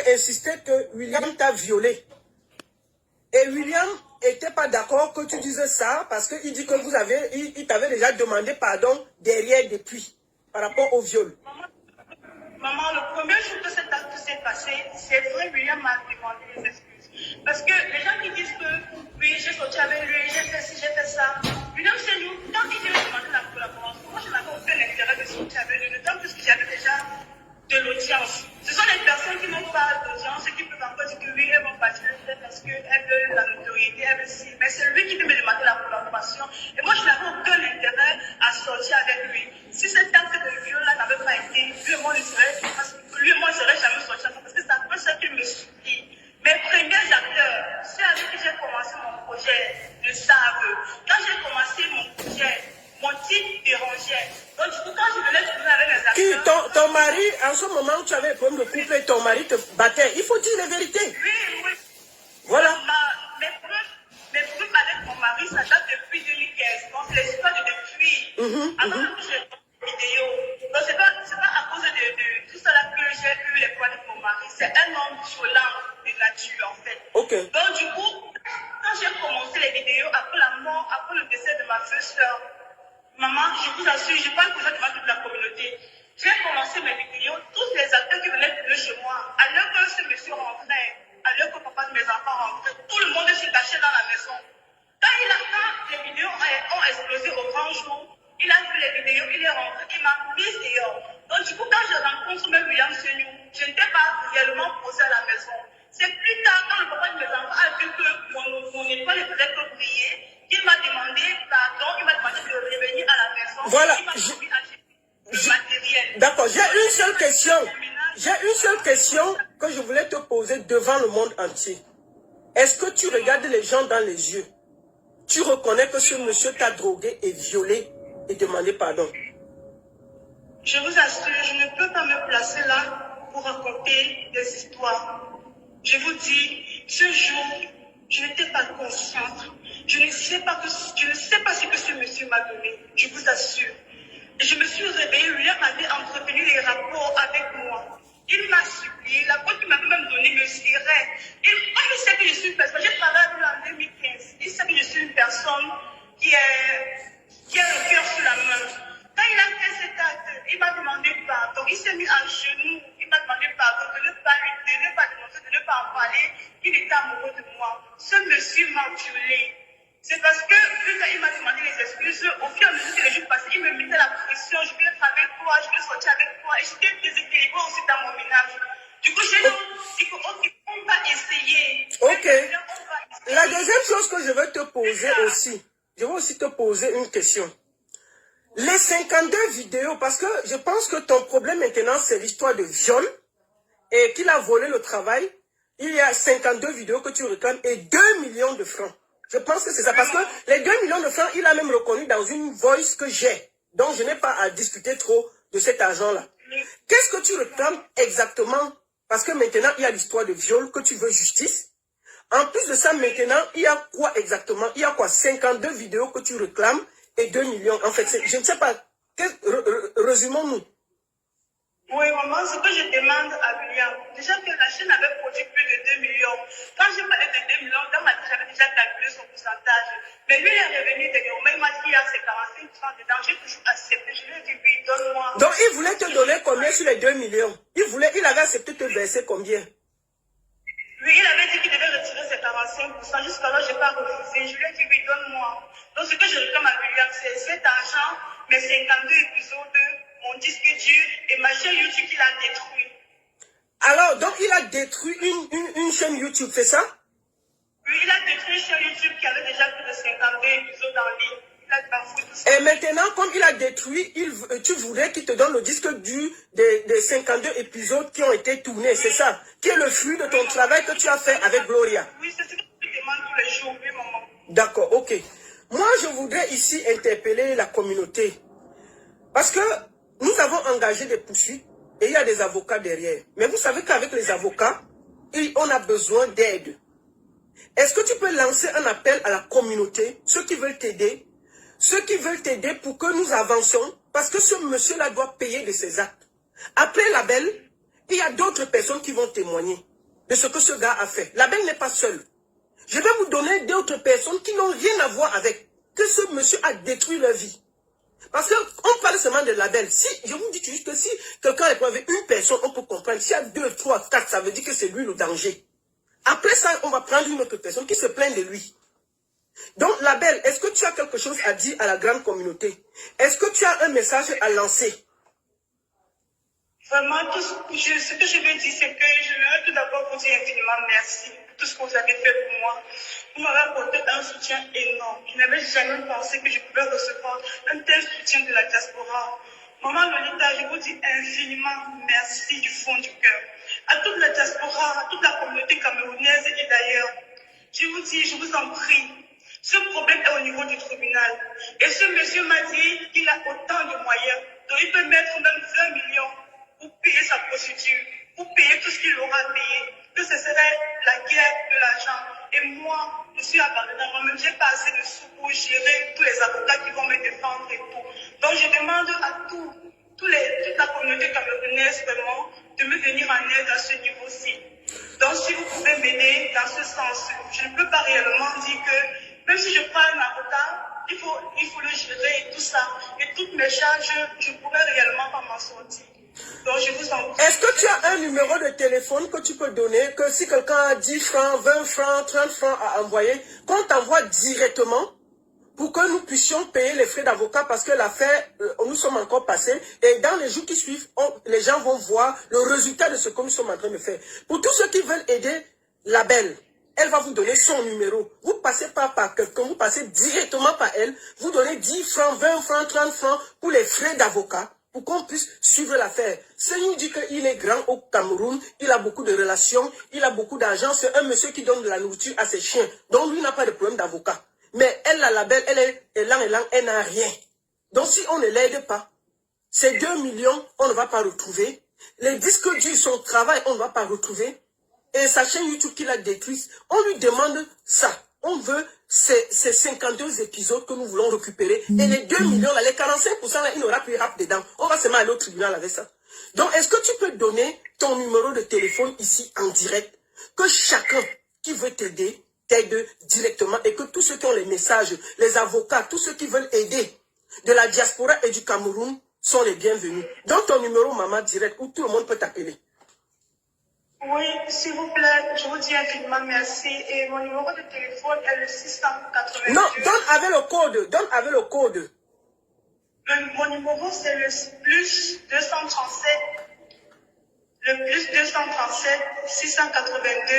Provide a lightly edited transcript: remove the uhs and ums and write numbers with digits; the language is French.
insisté que William t'a violé. Et William n'était pas d'accord que tu dises ça parce qu'il dit que il t'avait déjà demandé pardon derrière depuis par rapport au viol. Maman, le premier jour que cet acte s'est passé, c'est vrai, William m'a demandé des excuses. Parce que les gens qui disent que oui, j'ai sorti avec lui, j'ai fait ci, j'ai fait ça. William, c'est nous, tant qu'il m'a demandé la collaboration, moi je n'avais aucun intérêt de sortir avec lui, d'autant plus que j'avais déjà de l'audience. Ce sont les personnes qui n'ont pas d'audience et qui peuvent encore dire que oui, elles vont partir parce qu'elles veulent la notoriété, elles veulent ci. Mais c'est lui qui peut me demander la collaboration. Et moi, je n'avais aucun intérêt à sortir avec lui. Si cet acte de viol-là n'avait pas été, lui et moi, je serais jamais sorti parce que ça peut ce qui me suffit. Mes premiers acteurs, ceux avec qui j'ai commencé mon projet, le savent. Quand j'ai commencé mon projet, mon type dérangeait. Donc, du coup, quand je venais tourner avec les acteurs... Ton mari, en ce moment où tu avais un problème de couple et ton mari te battait, il faut dire la vérité. Oui. Voilà. Mes problèmes avec mon mari, ça date depuis 2015. Donc, c'est l'histoire de depuis. Avant que je fasse une vidéo. Donc, c'est pas à cause de tout ça là que j'ai eu les problèmes avec mon mari. C'est un homme violent de nature, en fait. Ok. Donc, du coup, quand j'ai commencé les vidéos, après la mort, après le décès de ma soeur, maman, je vous assure, je parle pour ça devant toute la communauté. J'ai commencé mes vidéos, tous les acteurs qui venaient de chez moi, à l'heure que ce monsieur rentrait, à l'heure que papa de mes enfants rentrait, tout le monde s'est caché dans la maison. Quand les vidéos ont explosé au grand jour, il a vu les vidéos, il est rentré, il m'a mis dehors. Donc du coup, quand je rencontre même William Senou, je n'étais pas réellement posée à la maison. C'est plus tard, quand le papa de mes enfants a vu que mon étoile ne faisait que briller, il m'a demandé pardon, il m'a demandé de revenir à la maison. Voilà. Il m'a promis à le matériel. D'accord, j'ai une seule question. J'ai une seule question que je voulais te poser devant le monde entier. Est-ce que tu regardes les gens dans les yeux? Tu reconnais que ce monsieur t'a drogué et violé et demandé pardon? Je vous assure, je ne peux pas me placer là pour raconter des histoires. Je vous dis, ce jour, je n'étais pas consciente. Je ne sais pas ce que ce monsieur m'a donné. Je vous assure. Et je me suis réveillée, lui avait entretenu les rapports avec moi. Il m'a supplié, la boîte qu'il m'avait même donné me cirait. Comme il sait que je suis une personne, j'ai parlé avec lui en 2015. Il sait que je suis une personne qui a le cœur sur la main. Quand il a fait cet acte, il m'a demandé pardon. Il s'est mis à genoux. Il m'a demandé pardon de ne pas démontrer, de ne pas en parler, qu'il était amoureux de moi. Ce monsieur m'a violée. C'est parce que, vu qu'il m'a demandé les excuses, au fur et à mesure que les jours passaient, il me mettait la pression. Je voulais être avec toi, je voulais sortir avec toi. Et j'étais déséquilibrée aussi dans mon ménage. Du coup, j'ai dit qu'on va essayer. Ok. La deuxième chose que je veux te poser aussi, je veux aussi te poser une question. Les 52 vidéos, parce que je pense que ton problème maintenant, c'est l'histoire de viol et qu'il a volé le travail. Il y a 52 vidéos que tu réclames et 2 millions de francs. Je pense que c'est ça. Parce que les 2 millions de francs, il a même reconnu dans une voice que j'ai. Donc, je n'ai pas à discuter trop de cet argent-là. Qu'est-ce que tu réclames exactement? Parce que maintenant, il y a l'histoire de viol, que tu veux justice. En plus de ça, maintenant, il y a quoi exactement? Il y a quoi? 52 vidéos que tu réclames et 2 millions. En fait, je ne sais pas. Résumons-nous. Oui, maman, ce que je demande à William, déjà que la chaîne avait produit plus de 2 millions. Quand je parlais de 2 millions, dans ma tête, j'avais déjà calculé son pourcentage. Mais lui, il est revenu dernièrement, il m'a dit qu'il y a ses 45% dedans. J'ai toujours accepté. Je lui ai dit, oui, donne-moi. Donc, il voulait te donner combien sur les 2 millions? Il avait accepté de te verser combien? Oui, il avait dit qu'il devait retirer ses 45%. Jusqu'alors, je n'ai pas refusé. Je lui ai dit, oui, donne-moi. Donc, ce que je réclame à William, c'est cet argent, mes 52 épisodes, mon disque dur et ma chaîne YouTube qu'il a détruit. Alors, donc, il a détruit une chaîne YouTube, c'est ça? Oui, il a détruit une chaîne YouTube qui avait déjà plus de 52 épisodes en ligne. Il a bafoué tout ça. Et maintenant, comme il a détruit, tu voudrais qu'il te donne le disque dur des 52 épisodes qui ont été tournés, c'est ça? Qui est le fruit de ton travail que tu as fait avec Gloria? Oui, c'est ce que je demande tous les jours, oui, maman. D'accord, ok. Moi, je voudrais ici interpeller la communauté. Parce que nous avons engagé des poursuites et il y a des avocats derrière. Mais vous savez qu'avec les avocats, on a besoin d'aide. Est-ce que tu peux lancer un appel à la communauté, ceux qui veulent t'aider, pour que nous avancions, parce que ce monsieur-là doit payer de ses actes. Après Label, il y a d'autres personnes qui vont témoigner. de ce que ce gars a fait. La belle n'est pas seule. Je vais vous donner d'autres personnes qui n'ont rien à voir avec. Que ce monsieur a détruit leur vie. Parce qu'on parle seulement de label. Si, je vous dis juste que si quelqu'un est avec une personne, on peut comprendre. S'il y a 2, 3, 4, ça veut dire que c'est lui le danger. Après ça, on va prendre une autre personne qui se plaint de lui. Donc, label, est-ce que tu as quelque chose à dire à la grande communauté? Est-ce que tu as un message à lancer? Vraiment, ce que je veux dire, c'est que je veux tout d'abord vous dire infiniment merci pour tout ce que vous avez fait pour moi. Vous m'avez apporté un soutien énorme. Je n'avais jamais pensé que je pouvais recevoir un tel soutien de la diaspora. Maman Lolita, je vous dis infiniment merci du fond du cœur. À toute la diaspora, à toute la communauté camerounaise et d'ailleurs, je vous dis, je vous en prie, ce problème est au niveau du tribunal. Et ce monsieur m'a dit qu'il a autant de moyens. Donc il peut mettre même 20 millions pour payer sa procédure, pour payer tout ce qu'il aura payé. Que ce serait la guerre de l'argent. Et moi, je suis abandonnée. Moi-même, je n'ai pas assez de sous pour gérer tous les avocats qui vont me défendre et tout. Donc je demande à toute la communauté camerounaise vraiment de me venir en aide à ce niveau-ci. Donc si vous pouvez m'aider dans ce sens, je ne peux pas réellement dire que même si je prends un avocat, il faut le gérer et tout ça. Et toutes mes charges, je ne pourrais réellement pas m'en sortir. Donc je vous en prie. Est-ce que tu as un numéro de téléphone que tu peux donner, que si quelqu'un a 10 francs, 20 francs, 30 francs à envoyer, qu'on t'envoie directement pour que nous puissions payer les frais d'avocat parce que l'affaire, nous sommes encore passés et dans les jours qui suivent, les gens vont voir le résultat de ce que nous sommes en train de faire. Pour tous ceux qui veulent aider la belle, elle va vous donner son numéro. Vous passez pas par quelqu'un, vous passez directement par elle, vous donnez 10 francs, 20 francs, 30 francs pour les frais d'avocat pour qu'on puisse suivre l'affaire. C'est nous dit qu'il est grand au Cameroun, il a beaucoup de relations, il a beaucoup d'argent, c'est un monsieur qui donne de la nourriture à ses chiens. Donc lui n'a pas de problème d'avocat. Mais elle, la label, elle est élan, elle n'a rien. Donc si on ne l'aide pas, ces 2 millions, on ne va pas retrouver. Les disques durs, son travail, on ne va pas retrouver. Et sa chaîne YouTube qu'il a détruite, on lui demande ça. On veut ces 52 épisodes que nous voulons récupérer. Et les 2 millions, là, les 45%, là, il n'aura plus rap dedans. On va seulement aller au tribunal avec ça. Donc, est-ce que tu peux donner ton numéro de téléphone ici en direct? Que chacun qui veut t'aider, t'aide directement. Et que tous ceux qui ont les messages, les avocats, tous ceux qui veulent aider de la diaspora et du Cameroun sont les bienvenus. Donne ton numéro, maman, direct, où tout le monde peut t'appeler. Oui, s'il vous plaît, je vous dis infiniment merci. Et mon numéro de téléphone est le 682. Non, donne avec le code. Donne avec le code. Mon numéro, c'est le plus 237. Le plus 237 682